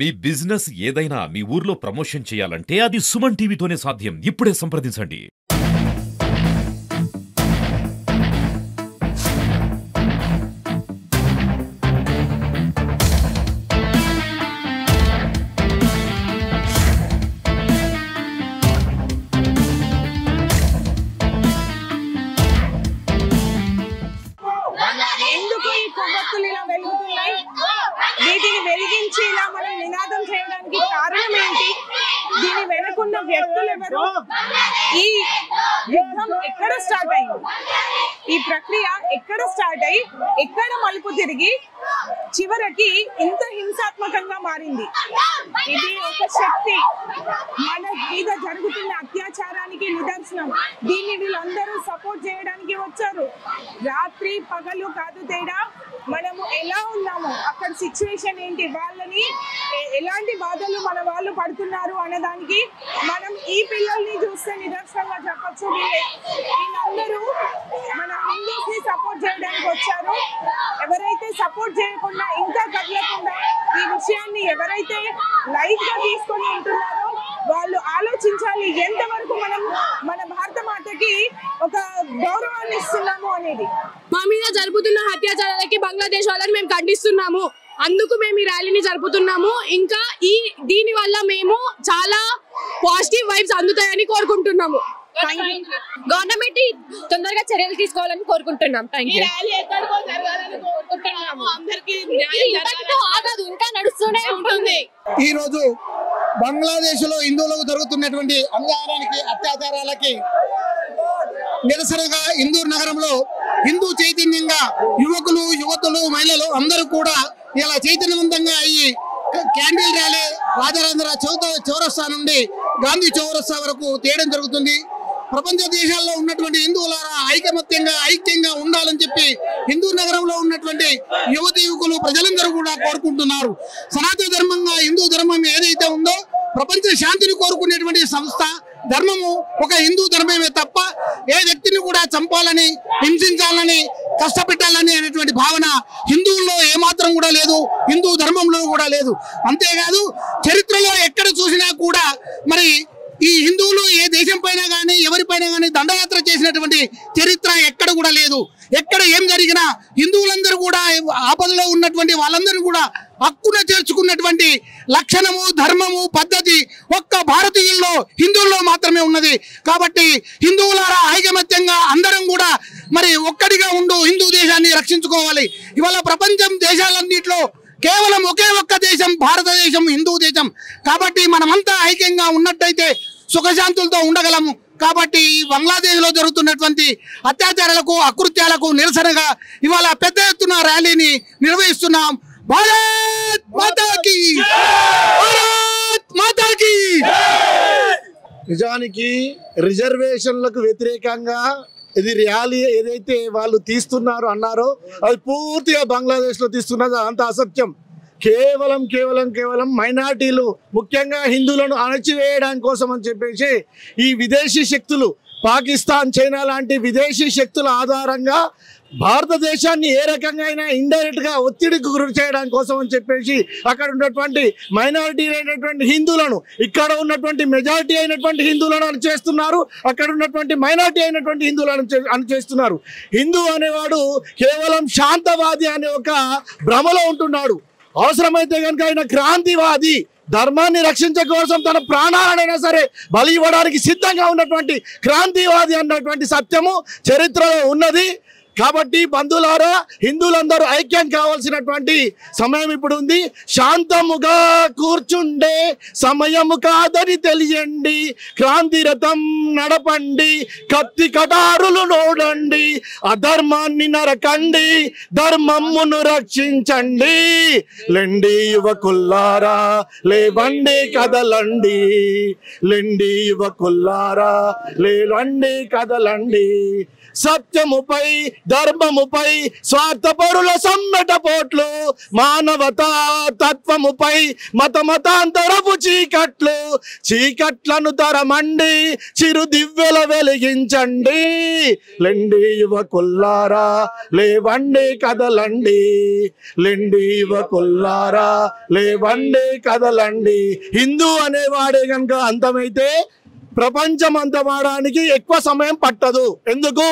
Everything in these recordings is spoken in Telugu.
మీ బిజినెస్ ఏదైనా మీ ఊర్లో ప్రమోషన్ చేయాలంటే అది సుమన్ టీవీతోనే సాధ్యం. ఇప్పుడే సంప్రదించండి. వీటిని వెలిగించి ఇలా మనం నినాదం చేయడానికి కారణం ఏంటి? దీని వెనుకున్న వ్యక్తులు ఎవరు? ఈ యుద్ధం ఎక్కడ స్టార్ట్ అయింది? ఈ ప్రక్రియ ఎక్కడ స్టార్ట్ అయ్యి ఎక్కడ మలుపు తిరిగి చివరికి ఇంత హింసాత్మకంగా మారింది? ఇది ఒక శక్తి మన మీద జరుగుతున్న అత్యాచారానికి నిదర్శనం. దీన్ని వీళ్ళందరూ సపోర్ట్ చేయడానికి వచ్చారు. రాత్రి పగలు కాదు తేడా, మనము ఎలా ఉన్నాము, అక్కడ సిచ్యువేషన్ ఏంటి, వాళ్ళని ఎలాంటి బాధలు మన వాళ్ళు పడుతున్నారు అన్నదానికి మనం ఈ పిల్లల్ని చూస్తే నిదర్శనంగా చెప్పచ్చు. వీళ్ళందరూ మన హిందూస్ ని సపోర్ట్ చేయడానికి వచ్చారు. ఎవరైతే సపోర్ట్ చేయకుండా ఇంకా కదలకుండా ఈ విషయాన్ని ఎవరైతే లైట్ గా తీసుకొని ఉంటున్నారో వాళ్ళు ఆలోచించాలి ఎంతవరకు మనం మన భారత మాతకి ఒక గౌరవాన్ని ఇస్తున్నాము అనేది. మా మీద జరుపుతున్న అత్యాచారాలకి బంగ్లాదేశ్ వాళ్ళని మేము ఖండిస్తున్నాము. అందుకు మేము ఈ ర్యాలీని జరుపుతున్నాము. ఇంకా దీని వల్ల మేము చాలా పాజిటివ్ వైబ్స్ అందుతాయని కోరుకుంటున్నాము. గవర్నమెంట్ తొందరగా చర్యలు తీసుకోవాలని కోరుకుంటున్నాం. ఇంకా నడుస్తూనే ఉంటుంది. ఈ రోజు బంగ్లాదేశ్ లో హిందువులకు జరుగుతున్నటువంటి అన్యాయానికి అత్యాచారాలకి నిరసనగా ఇందూరు నగరంలో హిందూ చైతన్యంగా యువకులు యువతులు మహిళలు అందరూ కూడా ఇలా చైతన్యవంతంగా అయ్యి క్యాండిల్ ర్యాలీ రాజారాంధ్ర చౌరస్తా నుండి గాంధీ చౌరస్తా వరకు తీయడం జరుగుతుంది. ప్రపంచ దేశాల్లో ఉన్నటువంటి హిందువులారా ఐక్యంగా ఉండాలని చెప్పి హిందూ నగరంలో ఉన్నటువంటి యువతి యువకులు ప్రజలందరూ కూడా కోరుకుంటున్నారు. సనాతన ధర్మంగా హిందూ ధర్మం ఏదైతే ఉందో ప్రపంచ శాంతిని కోరుకునేటువంటి సంస్థ ధర్మము ఒక హిందూ ధర్మమే తప్ప ఏ వ్యక్తిని కూడా చంపాలని హింసించాలని కష్టపెట్టాలని అనేటువంటి భావన హిందువుల్లో ఏమాత్రం కూడా లేదు, హిందూ ధర్మంలో కూడా లేదు. అంతేకాదు చరిత్రలో ఎక్కడ చూసినా కూడా మరి ఈ హిందువులు ఏ దేశం పైన కానీ ఎవరిపైన కానీ దండయాత్ర చేసినటువంటి చరిత్ర ఎక్కడ కూడా లేదు. ఎక్కడ ఏం జరిగినా హిందువులందరూ కూడా ఆపదలో ఉన్నటువంటి వాళ్ళందరూ కూడా హక్కున చేర్చుకున్నటువంటి లక్షణము ధర్మము పద్ధతి ఒక్క భారతీయుల్లో హిందువుల్లో మాత్రమే ఉన్నది. కాబట్టి హిందువులారా ఐకమత్యంగా అందరం కూడా మరి ఒక్కడిగా ఉండు హిందూ దేశాన్ని రక్షించుకోవాలి. ఇవాళ ప్రపంచం దేశాలన్నింటిలో కేవలం ఒకే ఒక్క దేశం భారతదేశం, హిందూ దేశం. కాబట్టి మనమంతా ఐక్యంగా ఉన్నట్టయితే సుఖశాంతులతో ఉండగలము. కాబట్టి ఈ బంగ్లాదేశ్ లో జరుగుతున్నటువంటి అత్యాచారాలకు అకృత్యాలకు నిరసనగా ఇవాళ పెద్ద ఎత్తున ర్యాలీని నిర్వహిస్తున్నాం. భారత్ మాతాకి, భారత్ మాతాకి. నిజానికి రిజర్వేషన్లకు వ్యతిరేకంగా ఇది ర్యాలీ ఏదైతే వాళ్ళు తీస్తున్నారు అన్నారో అది పూర్తిగా బంగ్లాదేశ్ లో తీస్తున్నది అంత అసత్యం. కేవలం మైనార్టీలు ముఖ్యంగా హిందువులను అణచివేయడానికి కోసం అని చెప్పేసి ఈ విదేశీ శక్తులు పాకిస్తాన్ చైనా లాంటి విదేశీ శక్తుల ఆధారంగా భారతదేశాన్ని ఏ రకంగా అయినా ఇండైరెక్ట్ గా ఒత్తిడికి గురి చేయడానికి కోసం అని చెప్పేసి అక్కడ ఉన్నటువంటి మైనారిటీ అయినటువంటి హిందువులను ఇక్కడ ఉన్నటువంటి మెజారిటీ అయినటువంటి హిందువులను అణచేస్తున్నారు, అక్కడ ఉన్నటువంటి మైనారిటీ అయినటువంటి హిందువులను అణచేస్తున్నారు. హిందూ అనేవాడు కేవలం శాంతవాది అనే ఒక భ్రమలో ఉంటున్నాడు. అవసరమైతే కనుక ఆయన క్రాంతివాది, ధర్మాన్ని రక్షించే కోసం తన ప్రాణాలనైనా సరే బలి ఇవ్వడానికి సిద్ధంగా ఉన్నటువంటి క్రాంతివాది అన్నటువంటి సత్యము చరిత్రలో ఉన్నది. కాబట్టి బంధువులారా హిందువులందరూ ఐక్యం కావాల్సినటువంటి సమయం ఇప్పుడు ఉంది. శాంతముగా కూర్చుండే సమయము కాదని తెలియండి, క్రాంతి రథం నడపండి, కత్తి కటారులు నోడండి, అధర్మాన్ని నరకండి, ధర్మమును రక్షించండి. లెండి యువకుల్లారా లేవండి కదలండి, లెండి యువకుల్లారా లేవండి కదలండి. సత్యముపై ధర్మముపై స్వార్థపరుల సమ్మెటపోట్లు, మానవతా తత్వముపై మతాంతరపు చీకట్లు, చీకట్లను తరమండి చిరు దివ్వెల వెలిగించండి. లెండి యువకుల్లారా లేవండి కదలండి, లెండి యువకుల్లారా లేవండి కదలండి. హిందూ అనేవాడే కనుక అంతమైతే ప్రపంచం అంతమాడానికి ఎక్కువ సమయం పట్టదు. ఎందుకు?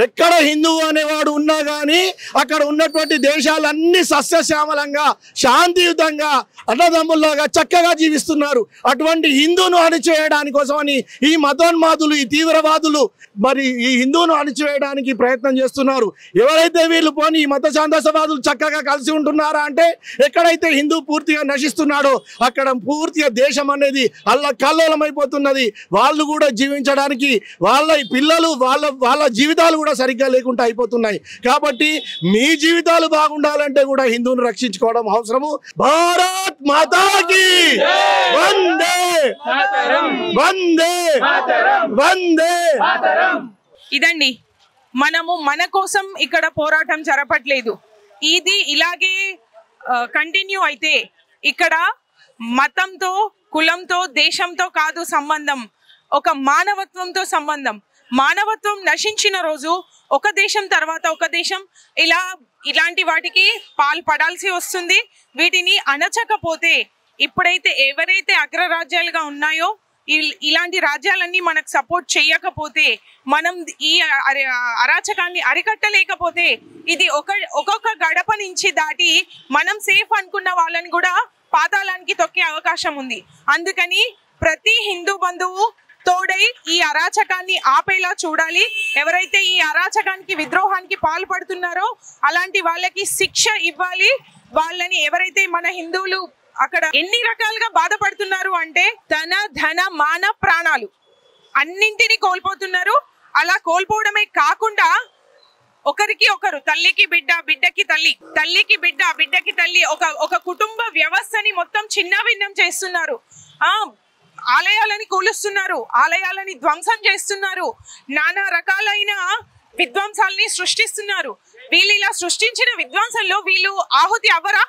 ఎక్కడ హిందువు అనేవాడు ఉన్నా కానీ అక్కడ ఉన్నటువంటి దేశాలన్నీ సస్యశ్యామలంగా శాంతియుతంగా అన్నదమ్ముల్లాగా చక్కగా జీవిస్తున్నారు. అటువంటి హిందువును అణిచివేయడానికి కోసమని ఈ మతోన్మాదులు, ఈ తీవ్రవాదులు మరి ఈ హిందువును అణిచివేయడానికి ప్రయత్నం చేస్తున్నారు. ఎవరైతే వీళ్ళు పోని ఈ మత ఛాందసవాదులు చక్కగా కలిసి ఉంటున్నారా అంటే ఎక్కడైతే హిందూ పూర్తిగా నశిస్తున్నాడో అక్కడ పూర్తిగా దేశం అనేది అల్లకల్లోలమైపోతున్నది. వాళ్ళు కూడా జీవించడానికి వాళ్ళ పిల్లలు వాళ్ళ జీవితాలు కూడా సరిగ్గా లేకుండా అయిపోతున్నాయి. కాబట్టి మీ జీవితాలు బాగుండాలంటే కూడా హిందువును రక్షించుకోవడం అవసరము. భారత్ మాతాకి వందే వందే వందే. ఇదండి, మనము మన కోసం ఇక్కడ పోరాటం జరపట్లేదు. ఇది ఇలాగే కంటిన్యూ అయితే ఇక్కడ మతంతో, కులంతో, దేశంతో కాదు సంబంధం, ఒక మానవత్వంతో సంబంధం. మానవత్వం నశించిన రోజు ఒక దేశం తర్వాత ఒక దేశం ఇలాంటి వాటికి పాల్పడాల్సి వస్తుంది. వీటిని అణచకపోతే, ఇప్పుడైతే ఎవరైతే అగ్రరాజ్యాలుగా ఉన్నాయో ఇలాంటి రాజ్యాలన్నీ మనకు సపోర్ట్ చేయకపోతే, మనం ఈ అరాచకాన్ని అరికట్టలేకపోతే ఇది ఒక్కొక్క గడప నుంచి దాటి మనం సేఫ్ అనుకున్న వాళ్ళని కూడా పాతాళానికి తొక్కే అవకాశం ఉంది. అందుకని ప్రతి హిందూ బంధువు తోడై ఈ అరాచకాన్ని ఆపేలా చూడాలి. ఎవరైతే ఈ అరాచకానికి, విద్రోహానికి పాల్పడుతున్నారో అలాంటి వాళ్ళకి శిక్ష ఇవ్వాలి. వాళ్ళని ఎవరైతే మన హిందువులు అక్కడ ఎన్ని రకాలుగా బాధపడుతున్నారు అంటే తన ధన మాన ప్రాణాలు అన్నింటినీ కోల్పోతున్నారు. అలా కోల్పోవడమే కాకుండా ఒకరికి ఒకరు, తల్లికి బిడ్డ, బిడ్డకి తల్లి, తల్లికి బిడ్డ, బిడ్డకి తల్లి, ఒక కుటుంబ వ్యవస్థని మొత్తం చిన్నభిన్నం చేస్తున్నారు. ఆలయాలని కూలుస్తున్నారు, ఆలయాలని ధ్వంసం చేస్తున్నారు, నానా రకాలైన విధ్వంసాలని సృష్టిస్తున్నారు. వీళ్ళు ఇలా సృష్టించిన విధ్వంసంలో వీళ్ళు ఆహుతి అవ్వరా?